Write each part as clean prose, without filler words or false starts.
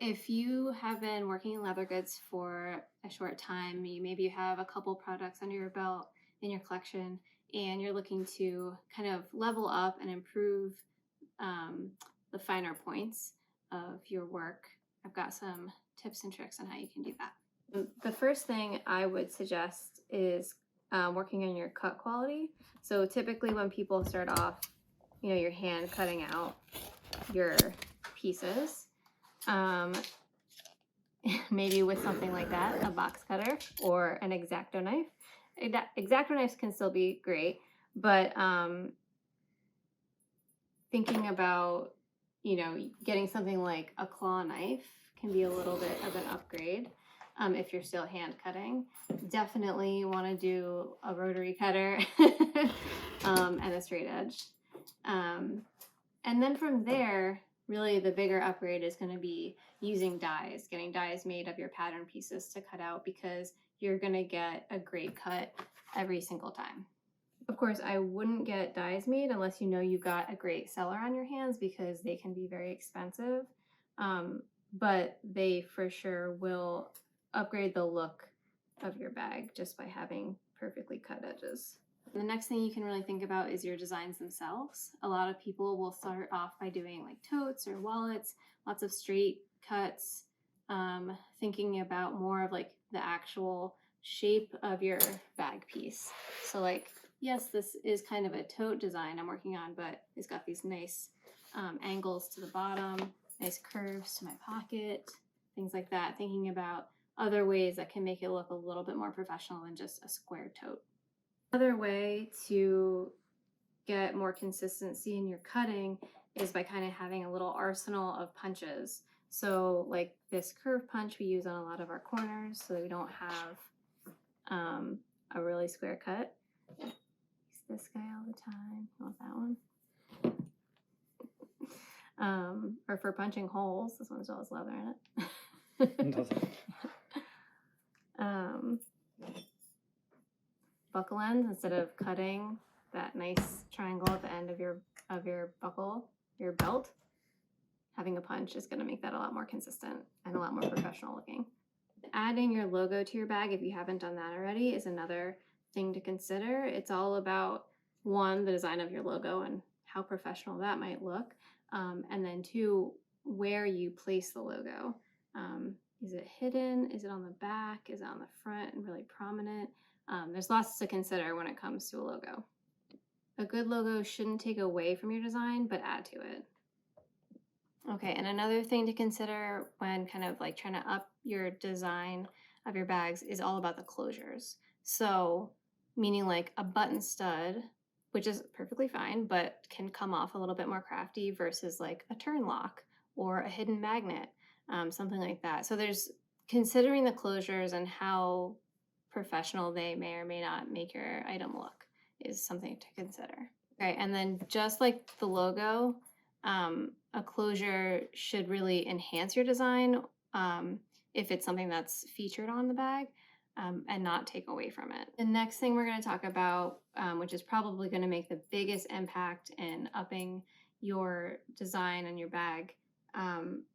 If you have been working in leather goods for a short time, maybe you have a couple products under your belt in your collection, and you're looking to kind of level up and improve um, the finer points of your work, I've got some tips and tricks on how you can do that. The first thing I would suggest is working on your cut quality. So typically when people start off, you're hand cutting out your pieces, maybe with something like that, a box cutter or an X-Acto knife. X-Acto knives can still be great, but thinking about, getting something like a claw knife can be a little bit of an upgrade. If you're still hand cutting, definitely want to do a rotary cutter and a straight edge. And then from there, really the bigger upgrade is going to be using dies, getting dies made of your pattern pieces to cut out, because you're going to get a great cut every single time. Of course, I wouldn't get dies made unless you've got a great seller on your hands, because they can be very expensive, but they for sure will upgrade the look of your bag just by having perfectly cut edges. The next thing you can really think about is your designs themselves. A lot of people will start off by doing like totes or wallets, lots of straight cuts, thinking about more of like the actual shape of your bag piece. So like, yes, this is kind of a tote design I'm working on, but it's got these nice angles to the bottom, nice curves to my pocket, things like that. Thinking about other ways that can make it look a little bit more professional than just a square tote. Another way to get more consistency in your cutting is by kind of having a little arsenal of punches. So like this curve punch we use on a lot of our corners so that we don't have a really square cut. Use this guy all the time. You want that one? Or for punching holes. This one still has leather in it. Buckle ends, instead of cutting that nice triangle at the end of your buckle, your belt, having a punch is going to make that a lot more consistent and a lot more professional looking. Adding your logo to your bag, if you haven't done that already, is another thing to consider. It's all about, one, the design of your logo and how professional that might look, and then two, where you place the logo. Is it hidden? Is it on the back? Is it on the front and really prominent? There's lots to consider when it comes to a logo. A good logo shouldn't take away from your design, but add to it. Okay, and another thing to consider when kind of like trying to up your design of your bags is all about the closures. So, meaning like a button stud, which is perfectly fine, but can come off a little bit more crafty versus like a turn lock or a hidden magnet, something like that. So there's considering the closures and how professional they may or may not make your item look is something to consider. Okay, and then just like the logo, a closure should really enhance your design if it's something that's featured on the bag, and not take away from it. The next thing we're going to talk about, which is probably going to make the biggest impact in upping your design on your bag,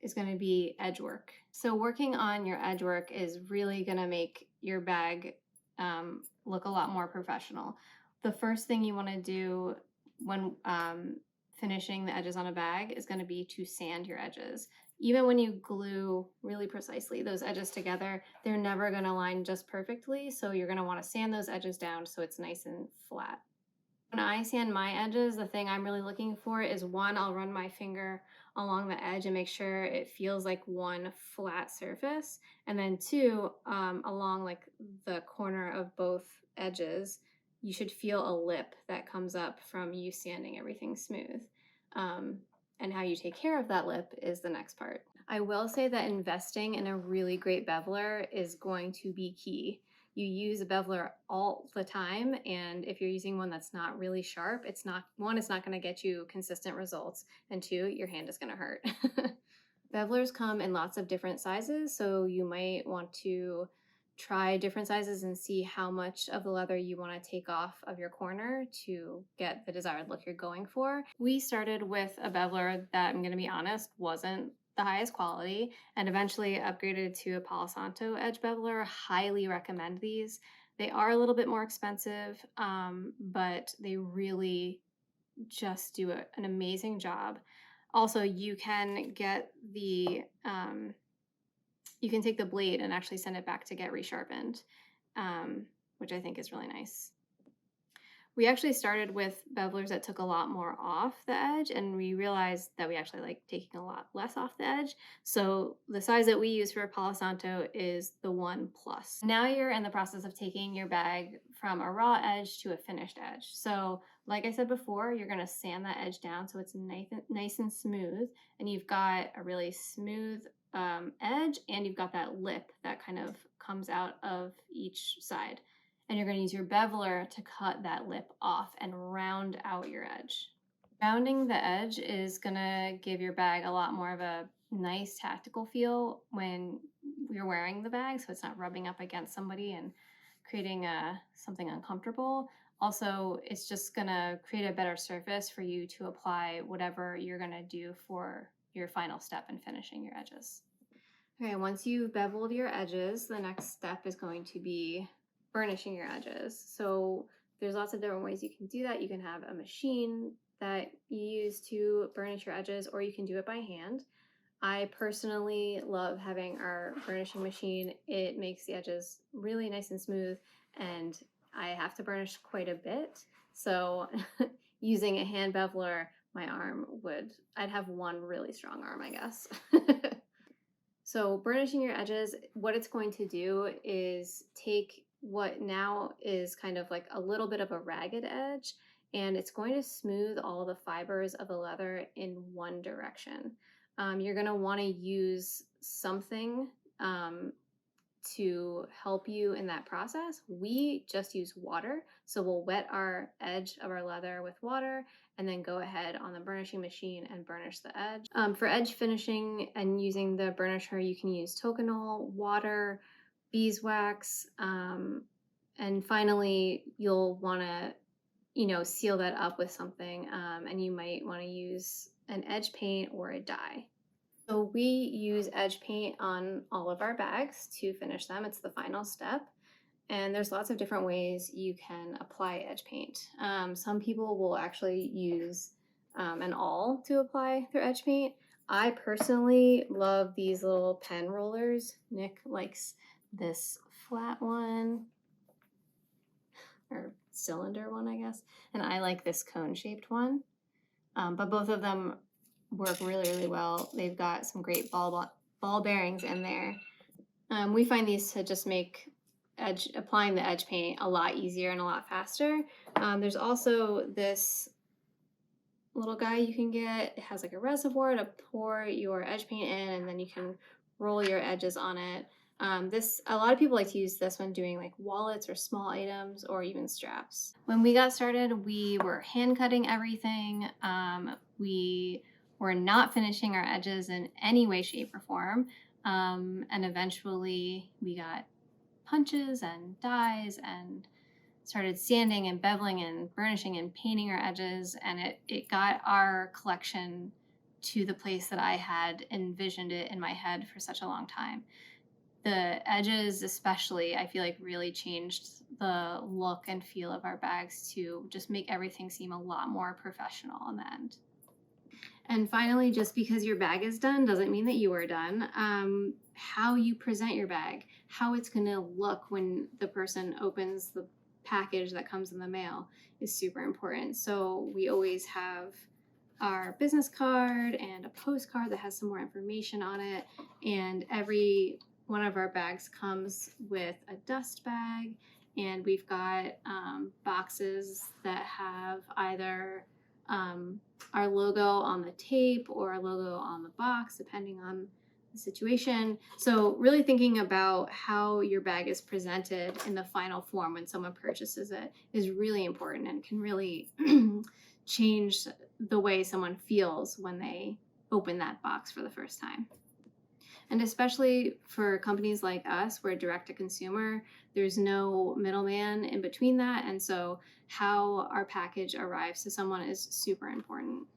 is going to be edge work. So working on your edge work is really going to make your bag look a lot more professional. The first thing you want to do when finishing the edges on a bag is going to be to sand your edges. Even when you glue really precisely those edges together, they're never going to line just perfectly, so you're going to want to sand those edges down so it's nice and flat. When I sand my edges, the thing I'm really looking for is, one, I'll run my finger along the edge and make sure it feels like one flat surface, and then two, along like the corner of both edges, you should feel a lip that comes up from you sanding everything smooth. And how you take care of that lip is the next part. I will say that investing in a really great beveler is going to be key. You use a beveler all the time, and if you're using one that's not really sharp, it's not going to get you consistent results, and two, your hand is going to hurt. Bevelers come in lots of different sizes, so you might want to try different sizes and see how much of the leather you want to take off of your corner to get the desired look you're going for. We started with a beveler that, I'm going to be honest, wasn't the highest quality and eventually upgraded to a Palo Santo edge beveler. Highly recommend these. They are a little bit more expensive, but they really just do an amazing job. Also, you can get you can take the blade and actually send it back to get resharpened, which I think is really nice. We actually started with bevelers that took a lot more off the edge, and we realized that we actually like taking a lot less off the edge. So the size that we use for Palo Santo is the 1 plus. Now you're in the process of taking your bag from a raw edge to a finished edge. So like I said before, you're gonna sand that edge down so it's nice and smooth, and you've got a really smooth edge, and you've got that lip that kind of comes out of each side. And you're going to use your beveler to cut that lip off and round out your edge. Rounding the edge is going to give your bag a lot more of a nice tactical feel when you're wearing the bag, so it's not rubbing up against somebody and creating something uncomfortable. Also, it's just going to create a better surface for you to apply whatever you're going to do for your final step in finishing your edges. Okay, once you've beveled your edges, the next step is going to be burnishing your edges. So there's lots of different ways you can do that. You can have a machine that you use to burnish your edges, or you can do it by hand. I personally love having our burnishing machine. It makes the edges really nice and smooth, and I have to burnish quite a bit. So using a hand beveler, I'd have one really strong arm, I guess. So burnishing your edges, what it's going to do is take what now is kind of like a little bit of a ragged edge, and it's going to smooth all the fibers of the leather in one direction. You're going to want to use something to help you in that process. We just use water. So we'll wet our edge of our leather with water and then go ahead on the burnishing machine and burnish the edge. For edge finishing and using the burnisher, you can use toconol, water, beeswax, and finally you'll want to seal that up with something, and you might want to use an edge paint or a dye. So we use edge paint on all of our bags to finish them. It's the final step. And there's lots of different ways you can apply edge paint. Some people will actually use an awl to apply their edge paint. I personally love these little pen rollers. Nick likes this flat one, or cylinder one, I guess. And I like this cone-shaped one. But both of them work really, really well. They've got some great ball bearings in there. We find these to just make applying the edge paint a lot easier and a lot faster. There's also this little guy you can get. It has like a reservoir to pour your edge paint in, and then you can roll your edges on it. A lot of people like to use this when doing like wallets or small items or even straps. When we got started, we were hand cutting everything. We were not finishing our edges in any way, shape, or form. And eventually we got punches and dyes and started sanding and beveling and burnishing and painting our edges, and it got our collection to the place that I had envisioned it in my head for such a long time. The edges especially, I feel like, really changed the look and feel of our bags to just make everything seem a lot more professional in the end. And finally, just because your bag is done doesn't mean that you are done. How you present your bag, how it's going to look when the person opens the package that comes in the mail is super important. So we always have our business card and a postcard that has some more information on it, and every one of our bags comes with a dust bag, and we've got boxes that have either our logo on the tape or our logo on the box, depending on the situation. So really thinking about how your bag is presented in the final form when someone purchases it is really important and can really change the way someone feels when they open that box for the first time. And especially for companies like us, we're direct to consumer, there's no middleman in between that. And so how our package arrives to someone is super important.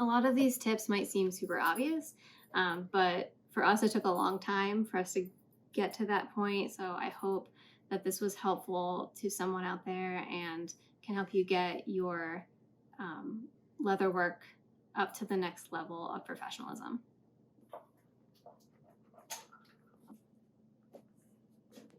A lot of these tips might seem super obvious, but for us, it took a long time for us to get to that point. So I hope that this was helpful to someone out there and can help you get your leather work up to the next level of professionalism.